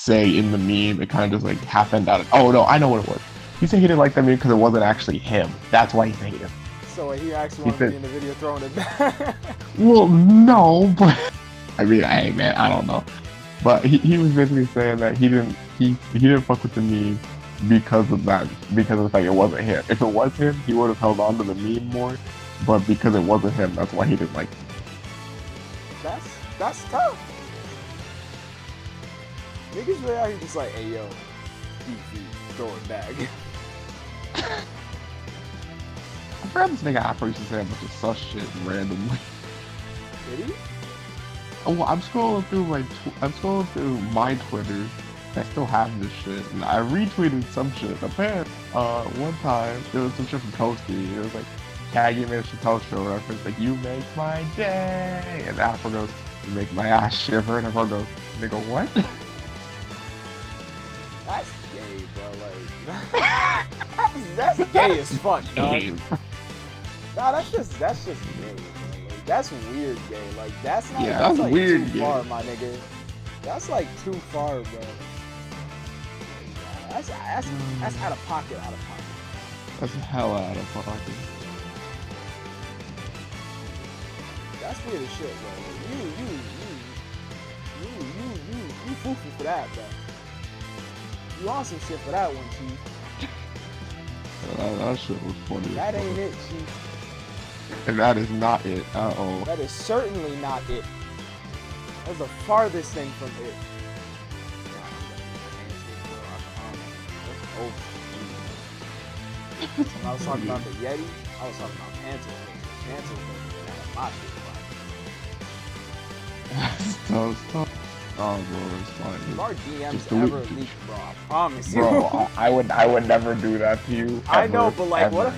say in the meme. It kind of just like happened out of. Oh no, I know what it was. He said he didn't like the meme because it wasn't actually him. That's why he hated him. So he actually He wanted to be said, in the video throwing it back. well, no, but I mean, hey man, I don't know. But he was basically saying that he didn't fuck with the meme because of that, because of the fact it wasn't him. If it was him, he would have held on to the meme more. But because it wasn't him, that's why he didn't like it. That's tough. Niggas really out here just like, hey yo, beefy, throw it back. I forgot this nigga Afro used to say a bunch of sus shit randomly. Did he? Oh, well, I'm scrolling through my Twitter. I still have this shit, and I retweeted some shit. Apparently, one time there was some shit from Toasty. It was like, tagging me some Toaster reference, like you make my day, and Afro goes, you make my ass shiver, and Afro goes, nigga, what? That's gay, bro. Like, that's gay as fuck, dog. Nah, that's just gay. Bro. Like, that's weird gay. Like, that's not. Yeah, that's that's like weird too gay. far, my nigga. That's like too far, bro. That's out of pocket. Out of pocket. That's hella out of pocket. That's weird as shit, bro. You foofy for that, bro. You on some shit for that one, Chief. That shit was funny. That ain't it, Chief. And that is not it at all. That is certainly not it. That's the farthest thing from it. When I was talking about the Yeti, I was talking about Panther. Panther was my shit. Stop. Oh, bro, it's fine. If our DMs ever leak, bro, I promise you. Bro, I would never do that to you. I know, but like, ever. what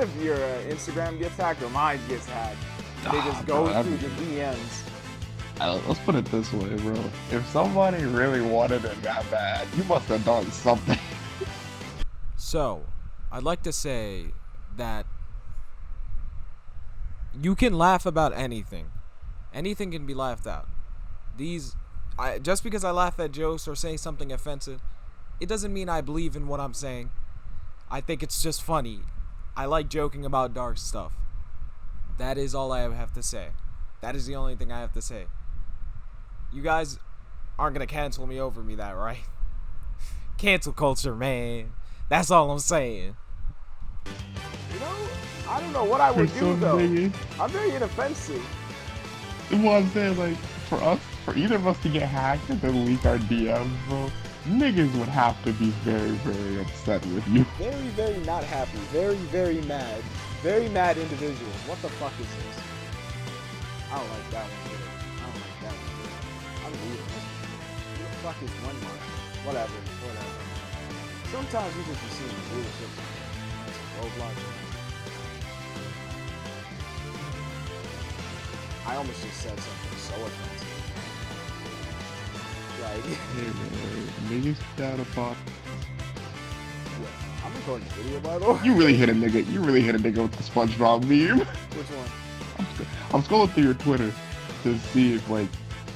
if your Instagram gets hacked or mine gets hacked? They just go through the DMs. Let's put it this way, bro. If somebody really wanted it that bad, you must have done something. So, I'd like to say that you can laugh about anything. Anything can be laughed at. Just because I laugh at jokes or say something offensive, it doesn't mean I believe in what I'm saying. I think it's just funny. I like joking about dark stuff. That is all I have to say. That is the only thing I have to say. You guys aren't gonna cancel me over me, that right? Cancel culture, man. That's all I'm saying. You know, I don't know what I would do though. I'm very inoffensive. Well, I'm saying, like, for either of us to get hacked and then leak our DMs, bro, niggas would have to be very, very upset with you. Very, very not happy. Very, very mad. Very mad individual. What the fuck is this? I don't like that one, dude. I don't like that one, dude. I'm leaving. Who the fuck is one mark? Whatever. Sometimes you just be seeing weird shit. That's Roblox. I almost just said something so offensive. Like, Niggas got a pop. I'm recording the video, by the way. You really hit a nigga with the SpongeBob meme. Which one? I'm scrolling through your Twitter to see if, like,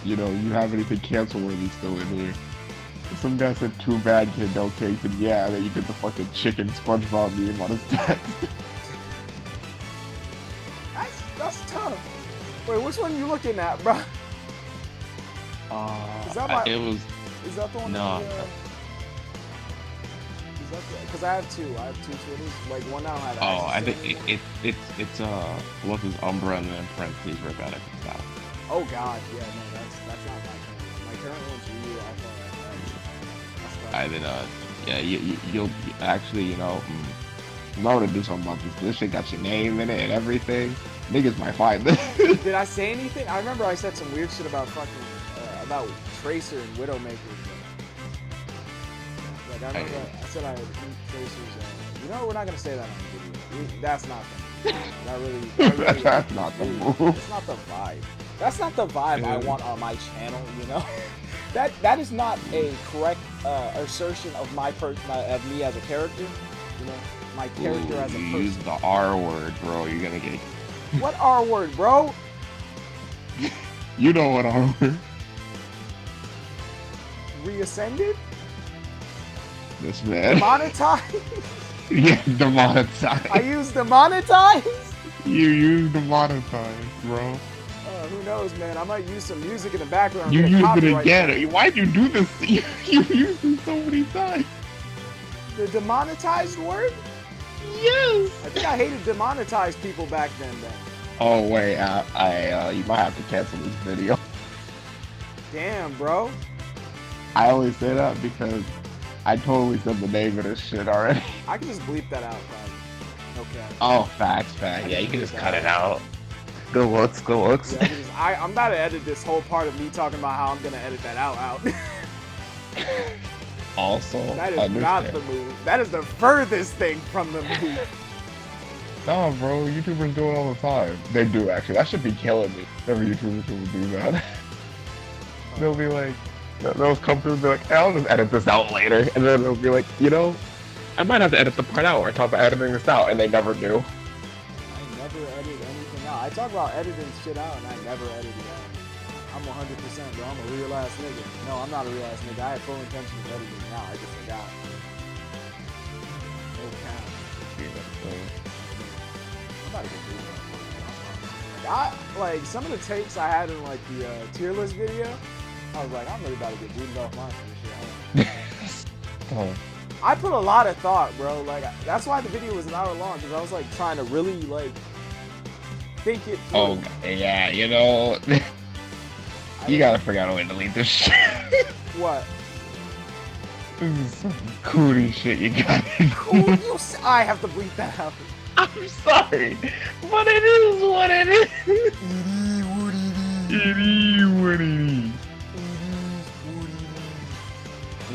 you know, you have anything cancel-worthy still in here. Some guy said, too bad, kid, no cake, and yeah, then you did the fucking chicken SpongeBob meme on his text. That's tough. Wait, which one are you looking at, bro? Is that is that the one? No. Because I have two Twitters. Like one now had. Oh, I think it's what's his Umbra and then parentheses Rebecca style. Oh God, yeah, no, that's not my current. My current one's you. I thought Yeah, you'll actually, you know, I'm gonna do something about this. This shit got your name in it and everything. Niggas might find this. Did I say anything? I remember I said some weird shit about fucking about Tracer and Widowmaker. Like I remember I said I would eat Tracer's. You know, we're not gonna say that on video. That's not the move. That's not the move. It's not the vibe. That's not the vibe I want on my channel. You know, that is not a correct assertion of of me as a character. You know, my character as a person. Use the R word, bro. You're gonna get. What R word, bro? You know what R word? reascended, This man. demonetized. Yeah, demonetized. I used demonetized. You used demonetized, bro. Who knows, man? I might use some music in the background. You And get a used it copyright again. claim. Why'd you do this? You used it so many times. The demonetized word? Yes. I think I hated demonetized people back then. Oh wait, you might have to cancel this video. Damn, bro. I only say that because I totally said the name of this shit already. I can just bleep that out, probably. Okay. Oh, facts. Yeah, you can just cut it out. Good looks. Yeah, I'm about to edit this whole part of me talking about how I'm gonna edit that out. Also, That is not the move. That is the furthest thing from the move. No, bro, YouTubers do it all the time. They do, actually. That should be killing me. Every YouTuber will do that. They'll be like, they'll come through and be like, hey, I'll just edit this out later. And then they'll be like, you know, I might have to edit the part out, or I talk about editing this out, and they never do. I never edit anything out. I talk about editing shit out, and I never edit it out. I'm 100%, bro. I'm a real ass nigga. No, I'm not a real ass nigga. I had full intention of editing it out. I just forgot. No cap. I'm about to get through that. Like, some of the takes I had in, like, the tier list video, I was like, I'm really about to get booted off mine for this shit. Oh. I put a lot of thought, bro. Like, that's why the video was an hour long, because I was, like, trying to really, like, think it through. Oh, yeah, you know, you gotta figure out a way to delete this shit. What? This is some cootie shit you got. I have to bleep that out. I'm sorry, but it is what it is. It is what it is.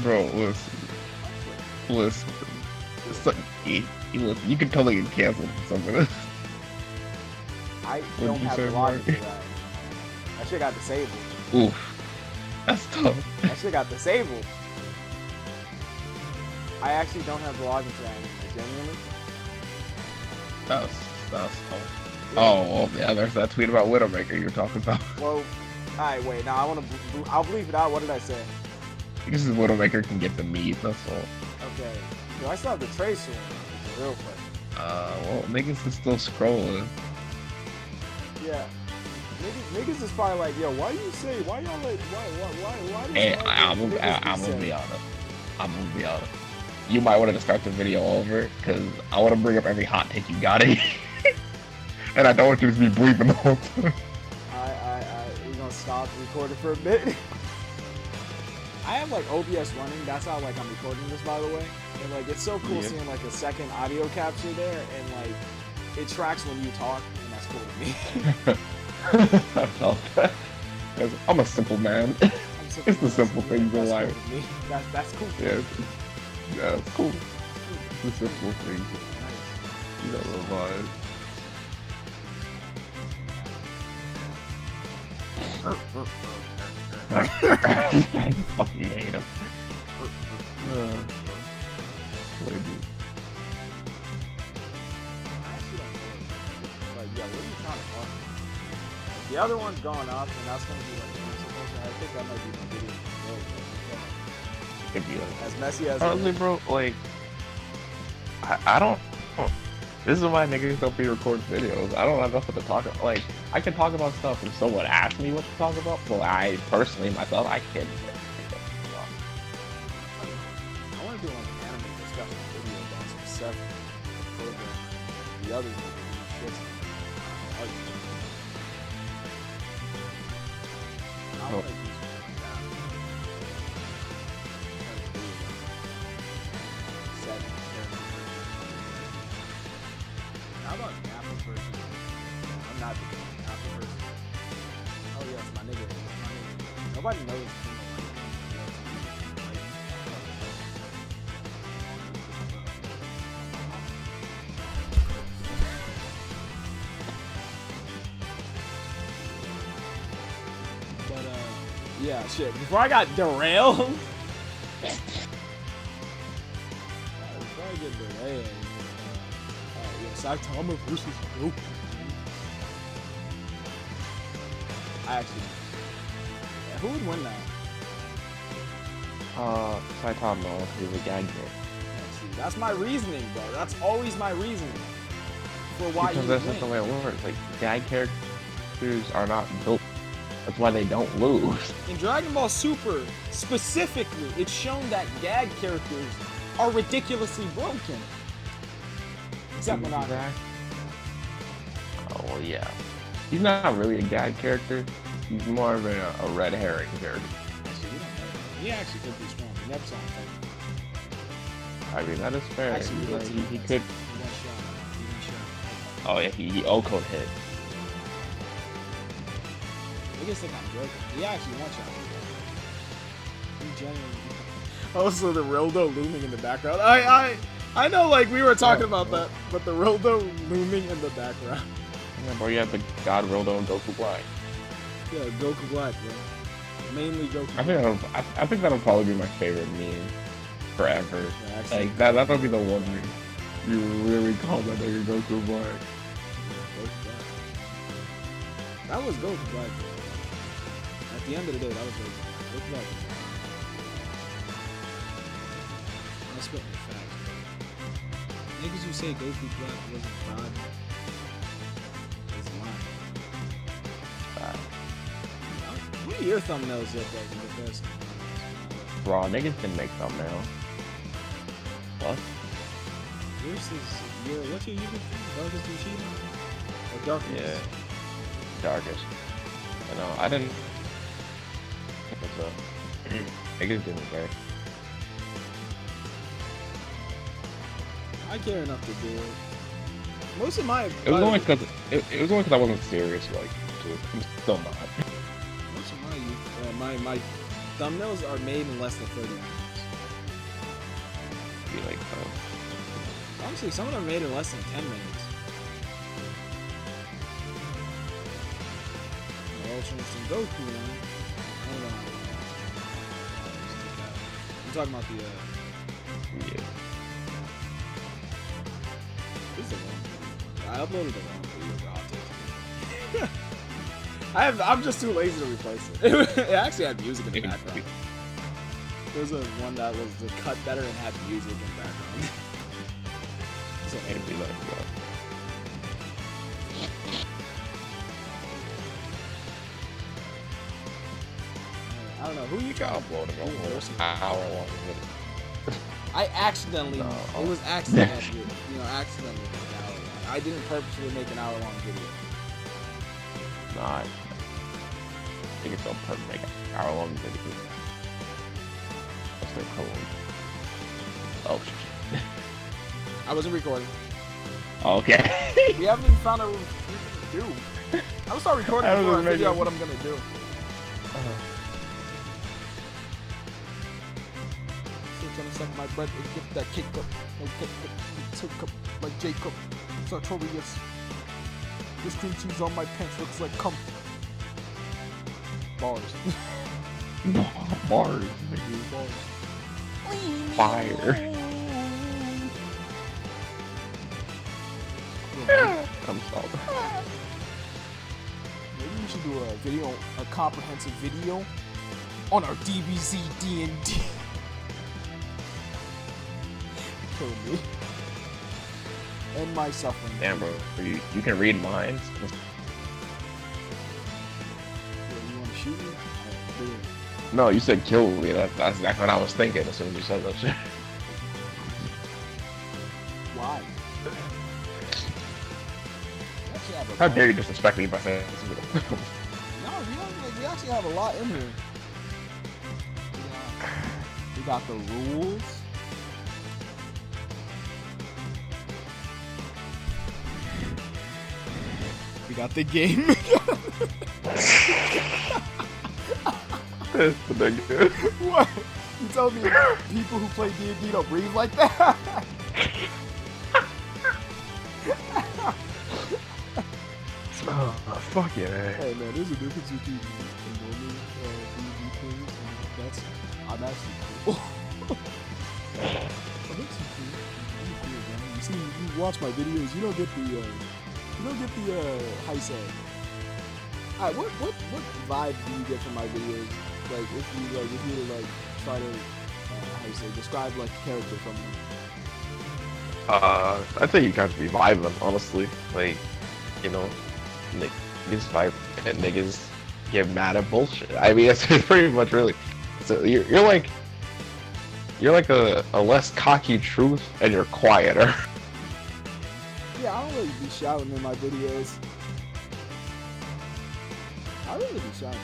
Bro, listen. Listen, you can totally get canceled for some of this. I What'd don't you have say, the login Mark? for that. That shit got disabled. Oof, that's tough. That shit got disabled. I actually don't have the login for that anymore, genuinely. That's tough. Oh, well, yeah, there's that tweet about Widowmaker you were talking about. Well, alright, wait, now I wanna, I'll bleep it out. What did I say? Because Widowmaker can get the meat, that's all. Okay. Yo, I still have the tracer one, which is real quick. Well, niggas is still scrolling. Yeah. Niggas is probably like, yo, why you say, why y'all like, why Hey, I'm gonna be honest. You might want to start the video over, because I want to bring up every hot take you got it. And I don't want you to be bleeping the whole time. We're gonna stop recording for a bit. I have like OBS running, that's how like I'm recording this, by the way. And like, it's so cool seeing like a second audio capture there, and like, it tracks when you talk, and that's cool to me. I felt that. I'm a simple man. It's the simple things in life. Cool that's cool. Yeah, that's cool. It's the simple things. You know the vibe. I fucking hate him. The other one's going up, and that's gonna be like I think that might be the video. Could be like, As messy as honestly, bro, like, I don't. This is why niggas don't be recording videos. I don't have nothing to talk about. Like, I can talk about stuff if someone asks me what to talk about, but I personally, myself, I can't. I want to do like an anime discussion video about some stuff. The other shit. I like these like that. How about an Apple person? I'm not the Apple person. Oh yes, my nigga. Nobody knows. Yeah, shit. Before I got derailed. Before I get derailed. Saitama versus Goku. I actually. Yeah, who would win that? Saitama, he's a gag character. Yeah, see, that's my reasoning, bro. That's always my reasoning for why Because you that's win. just the way it works. Like, gag characters are not built. That's why they don't lose. In Dragon Ball Super, specifically, it's shown that gag characters are ridiculously broken. Except when I... Oh, well, yeah. He's not really a gag character. He's more of a red herring character. Actually, we don't know. He actually could be strong. He never saw him fight. I mean, that is fair. Actually, He could. He one shot. Oh, yeah, he O-code hit. I guess I'm joking. He actually one shot. He genuinely... Also, the Rildo looming in the background. I know, like, we were talking about that, but the Rildo looming in the background. Yeah, bro, you have the God Rildo and Goku Black. Yeah, Goku Black, bro. Mainly Goku. I think that'll probably be my favorite meme forever. Yeah, actually, like that'll be the one meme. You really call that nigga Goku Black. Goku Black. That was Goku Black, bro. At the end of the day, that was Goku Black. Goku Black. I'm spitting facts, bro. Niggas who say Goku Black wasn't God is lying. What are your thumbnails look like in the best? Raw niggas can make thumbnails. What? Yours is your what's your YouTube? Darkest Yoshida? Or Darkness? Yeah. Darkest. You know, I didn't. So, niggas didn't care. I care enough to do it. Most of my It was only because I wasn't serious. Like, I'm still not. most of my thumbnails are made in less than 30 minutes. Be like, Honestly, some of them are made in less than 10 minutes. Ultra Instinct Goku, man. Hold on. I'm talking about the yeah. This is the wrong video. I uploaded the wrong video, bro. I'll take it. I'm just too lazy to replace it. It actually had music in the background. There was one that was cut better and had music in the background. So It'd be like, bro. I don't know who you got. Uploading a whole hour-long video. I accidentally. No. It was accidentally. Accidentally. An hour long. I didn't purposely make an hour-long video. Nah, I think it's on purpose to make an hour-long video. What's their code? Oh, shit. I wasn't recording. Okay. We haven't even found out what we're gonna do. I'm gonna start recording before I figure out what I'm gonna do. Still trying to suck my breath and get that cake up. No cake up. Took up like Jacob. Sartorius. This cream cheese on my pants looks like cum. Bars. Bars. Bars. Fire. I'm sorry. Maybe we should do a comprehensive video on our DBZ D&D. Kill me. End my suffering. Damn, bro. You can read minds. Yeah, you want to shoot me? Alright, do it. No, you said kill me. That's what I was thinking as soon as you said that shit. Why? How dare you disrespect me by saying this? No, we actually have a lot in here. We got the rules. We got the game. That's the nigga. What? You told me people who play D&D don't breathe like that? Oh, fuck yeah. Hey man, there's a difference between normal D&D players and I'm actually cool. I'm actually cool. I'm cool, man. You see, you watch my videos, you don't get the high say. Alright, what vibe do you get from my videos? Like if you try to how you say, describe like a character from them. I'd say you have to be violent, honestly. Like, you know, niggas vibe and niggas get mad at bullshit. I mean, that's pretty much really. So you're like a less cocky truth, and you're quieter. Yeah, I don't really be shouting in my videos. I really be shouting.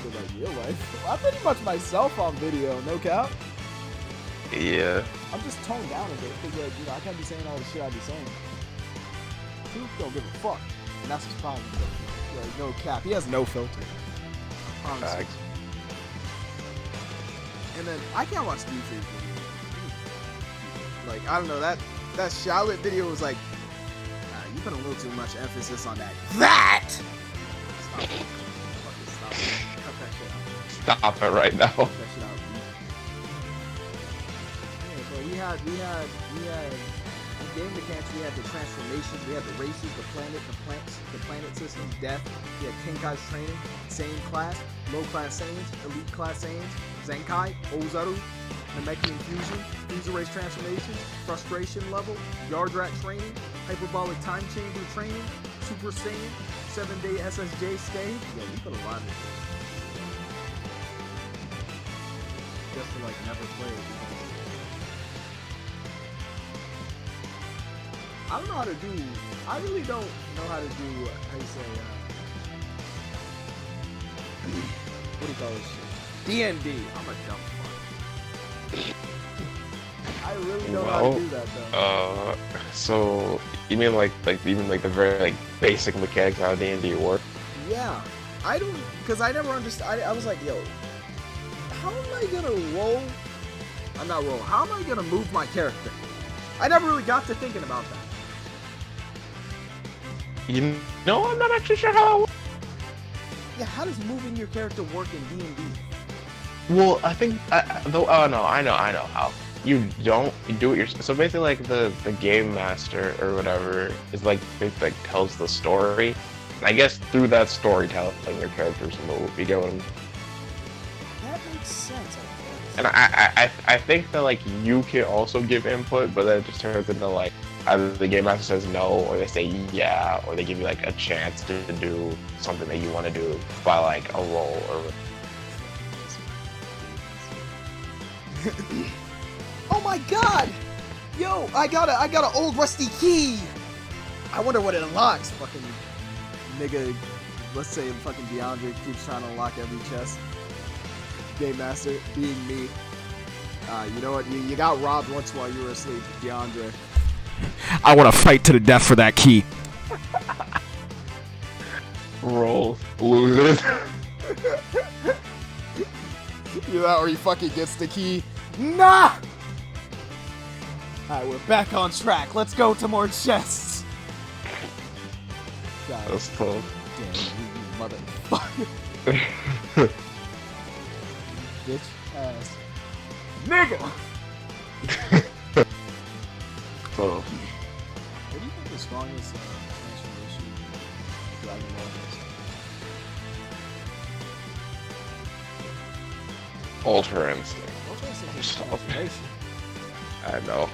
Like real life. I'm pretty much myself on video, no cap. Yeah. I'm just toned down a bit because, like, you know, I can't be saying all the shit I be saying. Truth don't give a fuck, and that's his problem. Like, no cap. He has no filter. Honestly. And then I can't watch DJ videos. Like, I don't know, that Charlotte video was like, you put a little too much emphasis on that. Stop it. Fucking stop it. Cut that shit out. Stop it right now. Cut that shit out. Yeah, so we had game mechanics. We had the transformations. We had the races, the planet, the planet system, death. We had Tenkai's training, Saiyan class, low class Saiyans, elite class Saiyans, Zenkai, Ozaru, Namekian infusion, Frieza race transformations, frustration level, yard rat training, hyperbolic time chamber training, Super Saiyan, 7-day SSJ stay. Yeah, we put a lot of it. Just to like never play it because I don't know how to do. I really don't know how to do. How you say? What do you call this shit? D&D. I'm a dumb fuck. I really don't know how to do that though. So you mean like even like the very like basic mechanics of how D&D work? Yeah, I don't, because I never understood. I was like, yo, how am I gonna roll? I'm not roll. How am I gonna move my character? I never really got to thinking about that. You know, I'm not actually sure how that works. Yeah, how does moving your character work in D&D? Well, I think though. Oh no, I know how. You do it yourself. So basically, like the game master or whatever is like it like tells the story. And I guess through that storytelling, your characters move. You get what I'm. That makes sense, I guess. And I think that like you can also give input, but then it just turns into like either the game master says no, or they say yeah, or they give you like a chance to do something that you want to do by like a roll or. Oh my god! Yo, I got an old rusty key! I wonder what it unlocks, fucking nigga. Let's say fucking DeAndre keeps trying to unlock every chest. Game Master, being me. You know what? You got robbed once while you were asleep, DeAndre. I want to fight to the death for that key. Roll. Loses. You know, or he fucking gets the key. Nah! Alright, we're back on track. Let's go to more chests. God, That's tough. damn, you motherfucker. Bitch ass. Nigga! So, What do you think the strongest transformation in Dragon Ball is? Ultra Instinct. Ultra Instinct is a transformation. I know.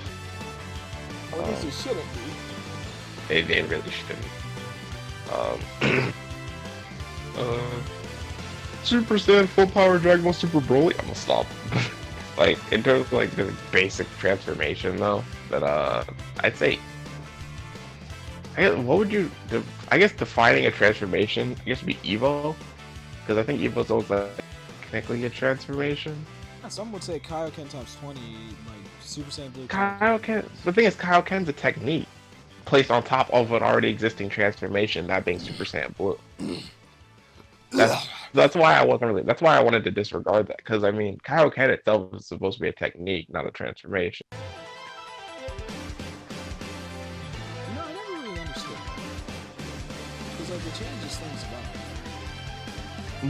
Or at least it shouldn't be. They really shouldn't. Super Saiyan, Full Power, Dragon Ball Super Broly. I'm gonna stop. Like in terms of like the basic transformation though, that I'd say. What would you? I guess defining a transformation, I guess would be Evo, because I think Evo's always like technically a transformation. Yeah, some would say Kaioken times 20, like Super Saiyan Blue. Kaioken. The thing is, Kaioken's a technique placed on top of an already existing transformation, that being Super Saiyan Blue. That's why I wasn't really. That's why I wanted to disregard that, because I mean, Kaioken itself is supposed to be a technique, not a transformation. You know, I never really understood that. Because like it changes things about.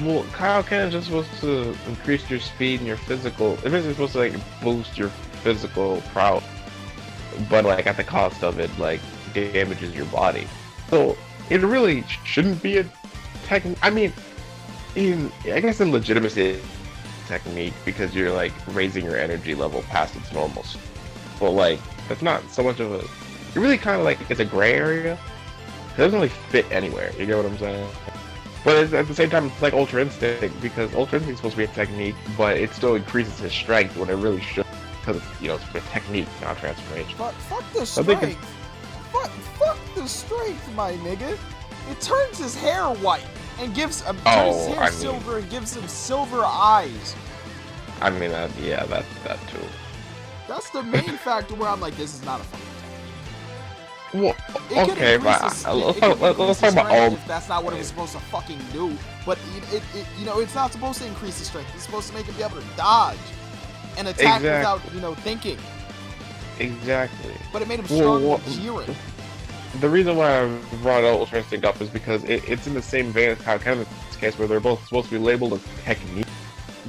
Well, Kaioken is just supposed to increase your speed and your physical. It's basically supposed to like boost your physical prowess, but like at the cost of it, like damages your body. So it really shouldn't be a technique. I mean, I guess in legitimacy, technique because you're like raising your energy level past its normal. But like that's not so much of a. It really kind of like it's a gray area. It doesn't really fit anywhere. You get what I'm saying? But at the same time, it's like Ultra Instinct because Ultra Instinct is supposed to be a technique, but it still increases his strength when it really should because it's a technique, not transformation. But fuck the strength. Fuck the strength, my nigga. It turns his hair white and turns his hair silver and gives him silver eyes. I mean that too. That's the main factor where I'm like, this is not a fucking well, okay, but let's talk about all. If that's not what it was supposed to fucking do, but it's not supposed to increase his strength. It's supposed to make him be able to dodge and attack without thinking. Exactly. But it made him stronger than Jiren. The reason why I brought Ultra Instinct up is because it's in the same vein as Kaioken in this case, where they're both supposed to be labeled as technique,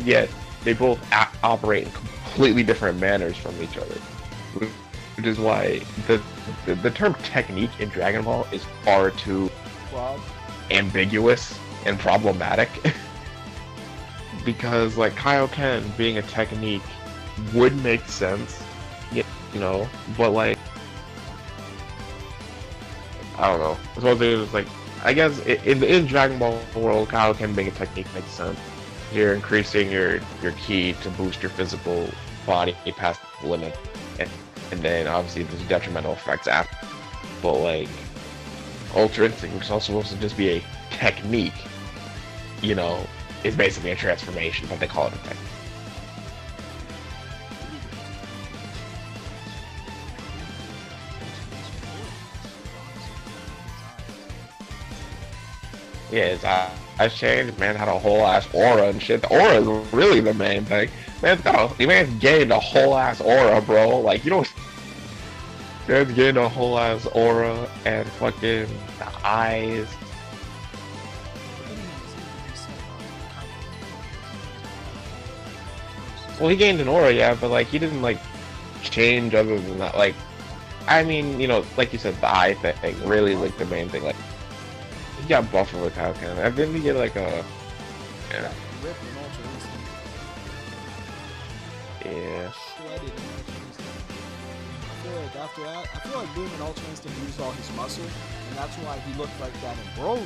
yet they both operate in completely different manners from each other. Which is why the term technique in Dragon Ball is far too ambiguous and problematic. Because like Kaioken being a technique would make sense, but like I don't know. I suppose it was like I guess in Dragon Ball world, Kaioken being a technique makes sense. You're increasing your ki to boost your physical body past the limit. And then obviously there's detrimental effects after. But like Ultra Instinct, which is also supposed to just be a technique, is basically a transformation, but they call it a technique. Yeah, his eyes changed. Man had a whole ass aura and shit. The aura is really the main thing. Man's gained a whole ass aura, bro. Like man's gained a whole ass aura and fucking the eyes. Well, he gained an aura, yeah, but like he didn't like change other than that. Like, I mean, like you said, the eye thing really like the main thing. Like, he got buffer with Kaioken. I think he get like a. Yeah. Yeah. After that, I feel like being an Ultra Instinct used all his muscle, and that's why he looked like that in Broly,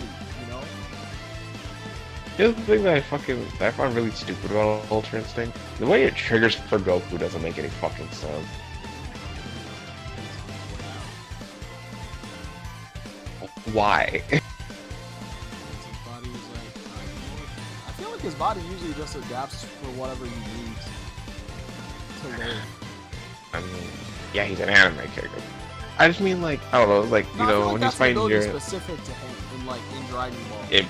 Here's the thing that I find really stupid about Ultra Instinct. The way it triggers for Goku doesn't make any fucking sense. Why? I feel like his body usually just adapts for whatever he needs to live. I mean, yeah, he's an anime character. I just mean like, I don't know, like, when he's fighting Jiren. Specific to him in Dragon Ball.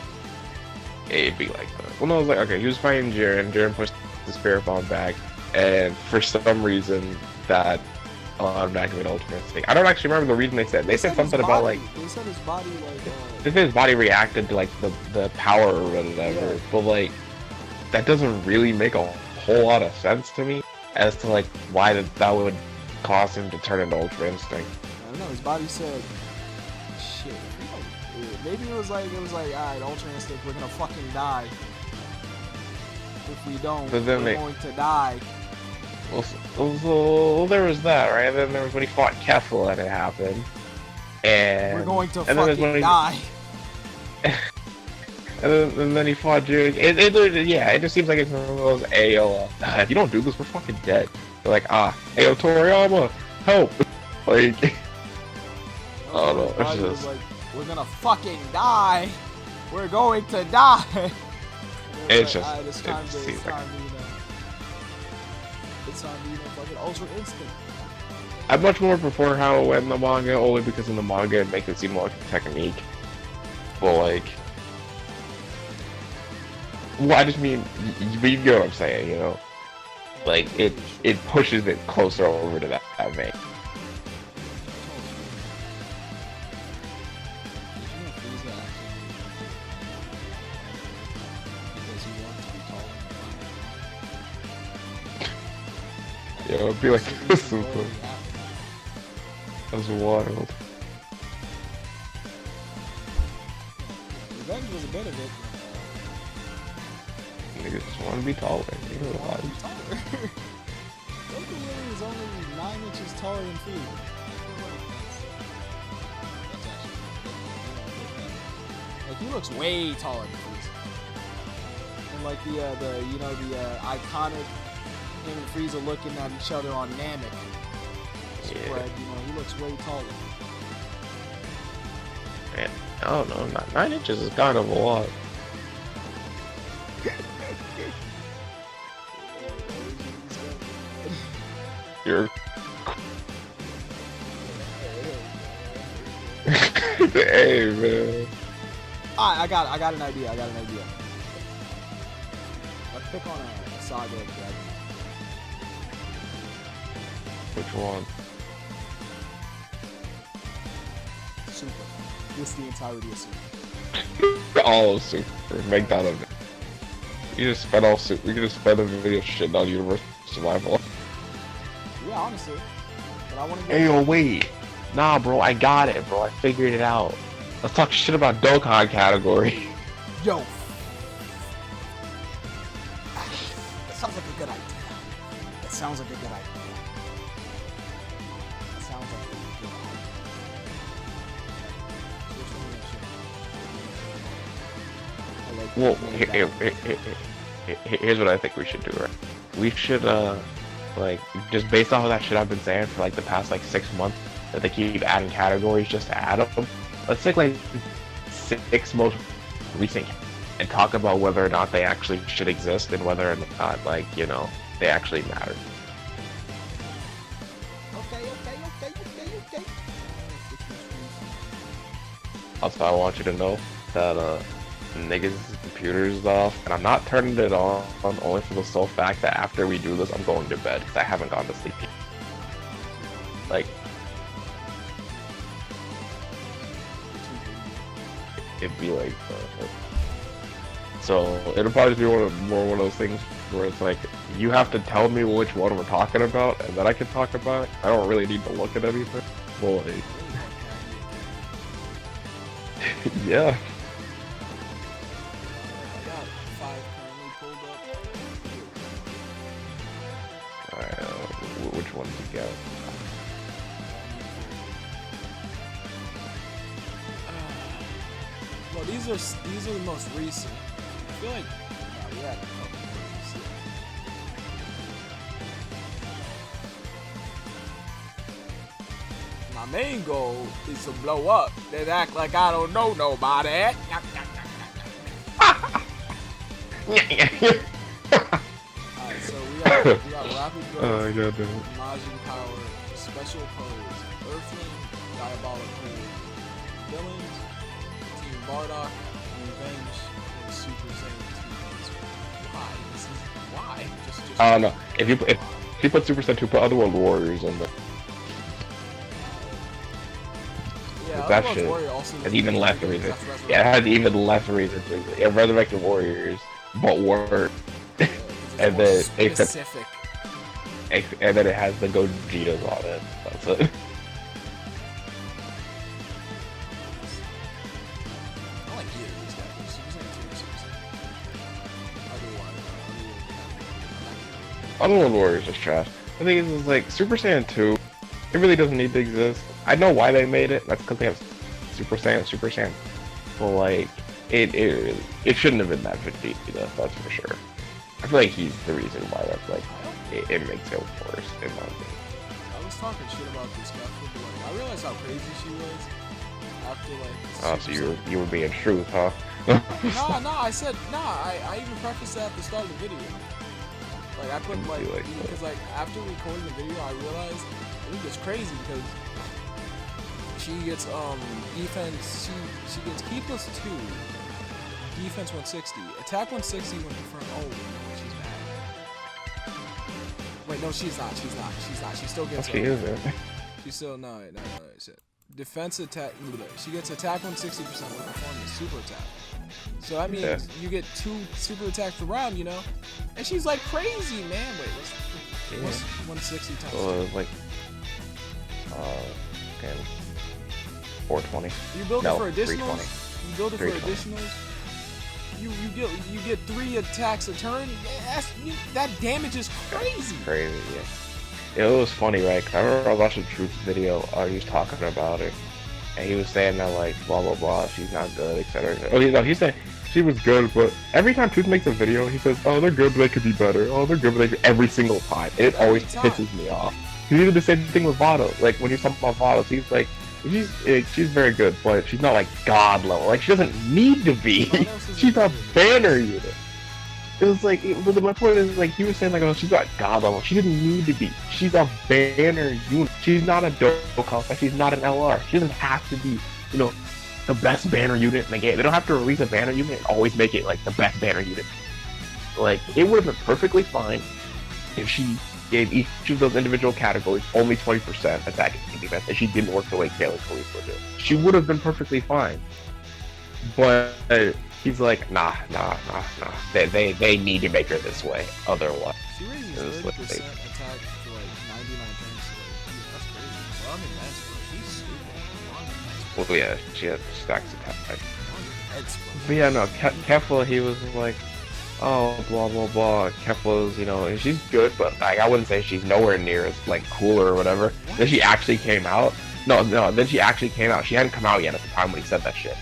It'd be like that. Well, no, it was like, okay, he was fighting Jiren pushed the Spirit Bomb back, and for some reason that allowed him to activate Ultra Instinct. I don't actually remember the reason they said. They said something about like. They said his body They said his body reacted to like the power or whatever, but like that doesn't really make a whole lot of sense to me as to like why that would cause him to turn into Ultra Instinct. I don't know. His body said, "Shit." Maybe it was like, alright, Ultra Instinct, we're gonna fucking die. If we don't, we're going to die. Well, there was that, right? And then there was when he fought Keffel and it happened. And we're going to fucking die. and then he fought Jiren. It just seems like it's one of those Ayo. If you don't do this, we're fucking dead. They're like, Ayo Toriyama, help! Like, I don't know. It's just like, we're gonna fucking die. We're going to die. It's like, just. It's time to fucking Ultra Instinct. I much more prefer how it went in the manga, only because in the manga it makes it seem like a technique. But like, well, I just mean, you get what I'm saying, Like it pushes it closer over to that vein. Yeah, it'd be like super. That's wild. Revenge was a bit of it. just want to be taller. You know Goku why? really is only 9 inches taller than Frieza. Like he looks way taller than Frieza. And like the iconic him and Frieza looking at each other on Namek spread, he looks way taller. Man, I don't know. 9 inches is kind of a lot. You're. Hey man. I got an idea. Let's pick on a Saga Dragon. Which one? Super. Just the entirety of Super. All of Super. Make that of it. You just spent all Super. You can just spend a video shitting on Universal Survival. Yeah, honestly. But I want to get. Hey, yo, wait. Nah, bro, I got it, bro. I figured it out. Let's talk shit about Dokkan category. Yo. That sounds like a good idea. That sounds like a good idea. Well, here's what I think we should do, right? We should, like, just based off of that shit I've been saying for, like, the past, like, 6 months, that they keep adding categories just to add them. Let's take, like, 6 most recent and talk about whether or not they actually should exist and whether or not, like, they actually matter. Okay. Also, I want you to know that, niggas' computer's off, and I'm not turning it on only for the sole fact that after we do this, I'm going to bed, because I haven't gone to sleep yet. Like, it'd be like, so it'll probably be one of those things where it's like, you have to tell me which one we're talking about, and then I can talk about it. I don't really need to look at anything. Well, yeah. Which one did you get? Well, these are the most recent. I feel like we had a couple more recent. My main goal is to blow up, then act like I don't know nobody. Alright, so we got Rapid Growth, Majin Power, Special Pose, Earthling, Diabolical, Villains, Team Bardock, Revenge, and Super Saiyan 2. Why? Just I don't know. If you put Super Saiyan 2, put Otherworld Warriors in there. Yeah, that shit has even less reason. Yeah, it has even less reason to exist. Yeah, Resurrected Warriors, but worse. And then specific. And then it has the Gogetas on it. That's it. I like either of these guys. Super Saiyan 2 or Super Saiyan. Otherworld Warriors is trash. The thing is like, Super Saiyan 2, it really doesn't need to exist. I know why they made it. That's because they have Super Saiyan. But like, it shouldn't have been that Vegeta, that's for sure. I feel like he's the reason why that's like, it makes it worse, in my opinion. I was talking shit about this guy, but like, I realized how crazy she was after like. Oh, so you were being truth, huh? I said I even prefaced that at the start of the video. Like I put because like after recording the video, I realized it was crazy because she gets defense. She gets Ki plus 2, defense 160, attack 160 when confirmed. Oh no, she's mad. Wait, no, she's not. She still gets. She isn't. She's still no. Shit. Defense attack. She gets attack 160% when performing a super attack. So that means you get 2 super attacks per round, you know? And she's like crazy, man. Wait, what's 160 times? Like, 420. You build it for additionals? 320. You build it for additionals? you get 3 attacks a turn. That damage is crazy. Crazy, yeah. It was funny, right? 'Cause I remember I was watching Truth's video. He was talking about it, and he was saying that like blah blah blah, she's not good, etc. Oh, you know, he said she was good, but every time Truth makes a video, he says, "Oh, they're good, but they could be better. Oh, they're good, but they could..." Every single time. It always pisses me off. He did the same thing with Vado. Like when he's talking about Vado, he's like, she's very good, but she's not like god level. Like she doesn't need to be. She's a banner unit. It was like, but my point is like he was saying like, oh, she's not god level. She didn't need to be. She's a banner unit. She's not a Dokkan. She's not an LR. She doesn't have to be, you know, the best banner unit in the game. They don't have to release a banner unit and always make it like the best banner unit. Like it would have been perfectly fine if she gave each of those individual categories only 20% attack and defense, and she didn't work the way Kayla Khalifa did. She would have been perfectly fine. But he's like, nah. They need to make her this way, otherwise. She raises 30% attack for like 99 turns. That's crazy. Well, I mean, she's stupid. Well, yeah, she has stacks attack. But yeah, no, Kefla, he was like, oh, blah blah blah. Kefla's, you know, she's good, but like I wouldn't say she's nowhere near as like cooler or whatever. What? Then she actually came out. No. Then she actually came out. She hadn't come out yet at the time when he said that shit.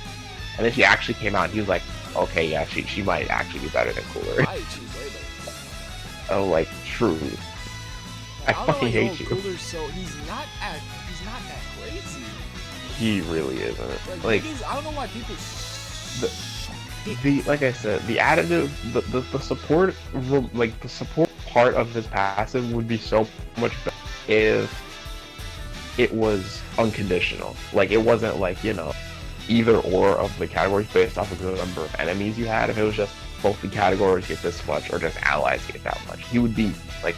And then she actually came out, and he was like, okay, yeah, she might actually be better than Cooler. Right, she's way better. Oh, like true. I fucking hate you. Cooler's so he's not that crazy. He really isn't. Like I don't know why people. The like I said, the additive, the support, like the support part of his passive would be so much better if it was unconditional. Like it wasn't like, you know, either or of the categories based off of the number of enemies you had. If it was just both the categories get this much or just allies get that much, he would be like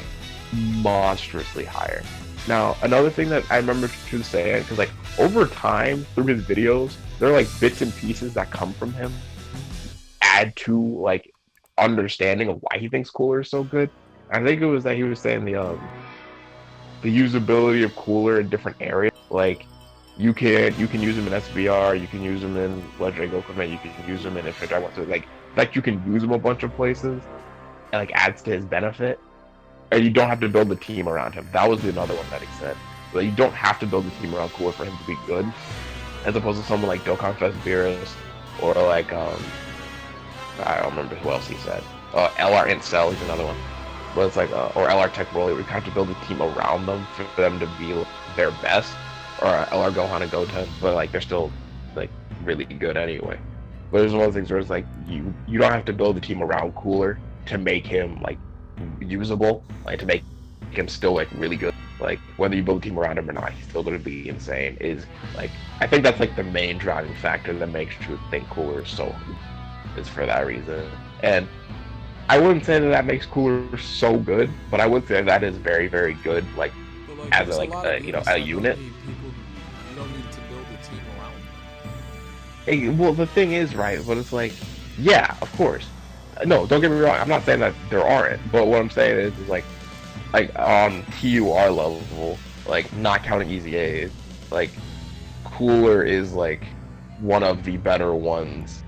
monstrously higher. Now, another thing that I remember Truth saying, because like over time through his videos, there are like bits and pieces that come from him add to like understanding of why he thinks Cooler is so good. I think it was that he was saying the usability of Cooler in different areas. Like you can use him in SBR, you can use him in Legendary Goku, you can use him in Infinite Dragon. So like you can use him a bunch of places, and like adds to his benefit. And you don't have to build a team around him. That was another one that he said. But you don't have to build a team around Cooler for him to be good, as opposed to someone like Dokkan Fest Beerus, or like I don't remember who else he said. LR Incel is another one. But it's like or LR Tech Broly, where you have to build a team around them for them to be their best. Or LR Gohan and Goten, but like they're still like really good anyway. But there's one of those things where it's like you don't have to build a team around Cooler to make him like usable, like to make him still like really good. Like whether you build a team around him or not, he's still gonna be insane. Is like I think that's like the main driving factor that makes Truth think Cooler is so is for that reason. And I wouldn't say that makes Cooler so good, but I would say that is very, very good. Like as a you know, a unit. You don't need to build a team around them. Hey, well, the thing is, right, but it's like, yeah, of course. No, don't get me wrong, I'm not saying that there aren't, but what I'm saying is like on TUR level, like, not counting Easy A's, like, Cooler is, like, one of the better ones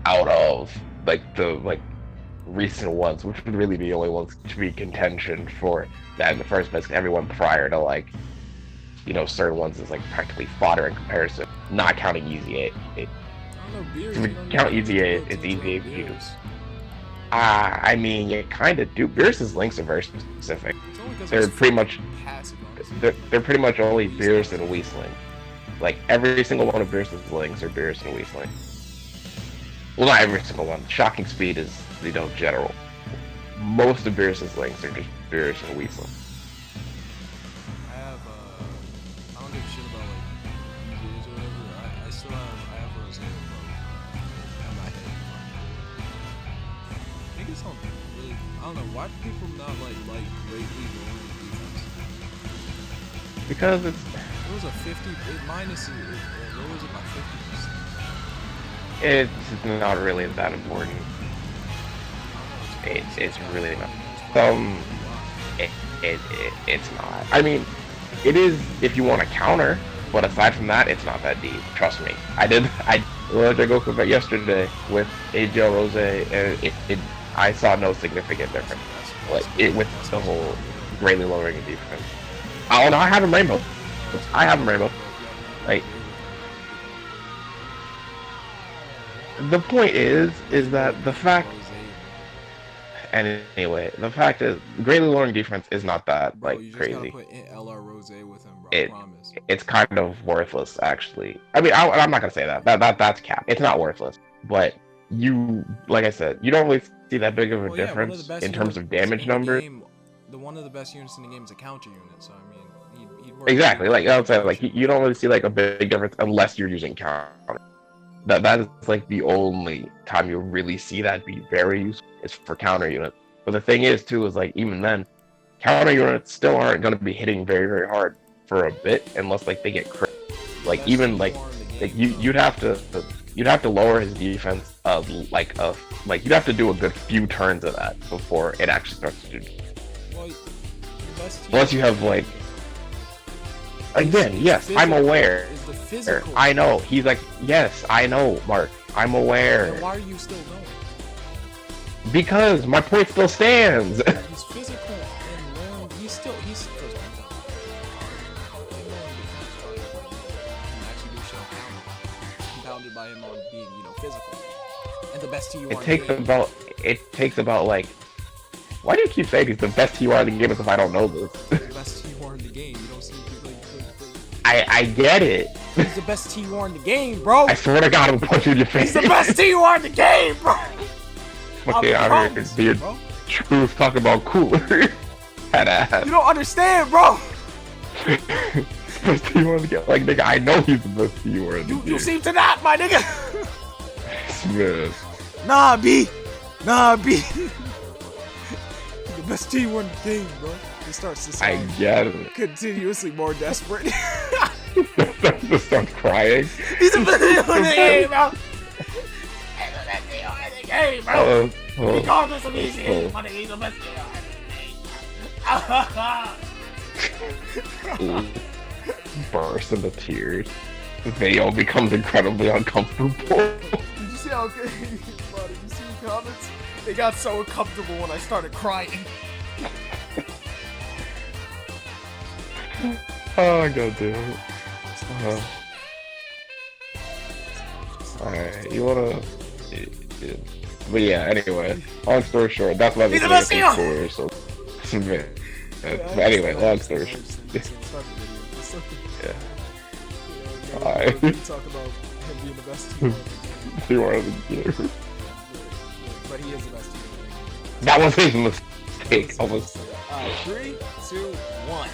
out of, like, the, like, recent ones, which would really be the only ones to be contention for that in the first place. Everyone prior to, like, you know, certain ones is like practically fodder in comparison, not counting Easy A. If we count Easy A, it's Easy A. I mean, you kind of do. Beerus's links are very specific. They're pretty much only Beerus and Weasling. Like every single one of Beerus's links are Beerus and Weasling. Well, not every single one. Shocking Speed is, you know, general. Most of Beerus's links are just Beerus and Weasling. I don't give a shit about like years or whatever. I have Rosé on my head. I think it's not really. I don't know, why do people not like greatly going defense? Because it's. It was a 50. It lowers it by 50%. It's not really that important. It's really not. It's not. I mean, it is if you want to counter. But aside from that, it's not that deep. Trust me. I learned to go cook yesterday with AGL Rose, and I saw no significant difference. Like it with the whole greatly lowering the defense. Oh no, I have a rainbow. I have a rainbow. Like the point is that the fact. And anyway, the fact is, greatly lowering defense is not that Bro, like you just gotta crazy. put LR Rose with him, bro. I It promise. it's kind of worthless actually. I mean, I'm not gonna say that. That's cap. It's not worthless, but you, like I said, you don't really see that big of a Well, yeah, one of the difference best in terms units of damage in the numbers. game. One of the best units in the game is a counter unit. So I mean, he'd work really Exactly. well Like in I would say, like conjunction you with. don't really see like a big difference unless you're using counter. That is like the only time you'll really see that be very useful is for counter units. But the thing is too is like even then, counter units still aren't going to be hitting very hard for a bit unless like they get crit. The Like best even TUR in the like game, bro. you'd have to lower his defense like you'd have to do a good few turns of that before it actually starts to do. Well, the best Unless you TUR have like again, yes, I'm aware. Is the physical. I know. He's like, yes, I know, Mark. I'm aware. Then why are you still going? Because my point still stands. He's physical and long. He's first compounded by him on being, physical. And the best TUR It takes about like. Why do you keep saying he's the best TUR in the game as if I don't know this? The best TUR in the game. You don't see people play. I get it. He's the best TUR in the game, bro. I swear to God, I'm gonna punch you in your face. He's the best TUR in the game, bro. Okay, I'm here to be a truth talking about cooler. That ass. You don't understand, bro. Best TUR in the game. Like nigga, I know he's the best TUR in the game. You seem to not, my nigga. Smith. Nah, B. The best TUR in the game, bro. He starts to I sound get it. continuously more desperate. Just start crying. He's the best TUR in the game, bro. He's the best TUR in the game, bro. Regardless of easy, he's the best TUR. Burst into tears. Veo becomes incredibly uncomfortable. Did you see how good buddy? You see the comments? They got so uncomfortable when I started crying. Oh god damn it. Alright, you wanna... Yeah. But yeah, anyway, long story short, that's my video story, so... But anyway, long story short. Yeah. Alright. We talk about him being the best team. You are the game. But he is the best team. That was his mistake. Almost. 3, 2, 1.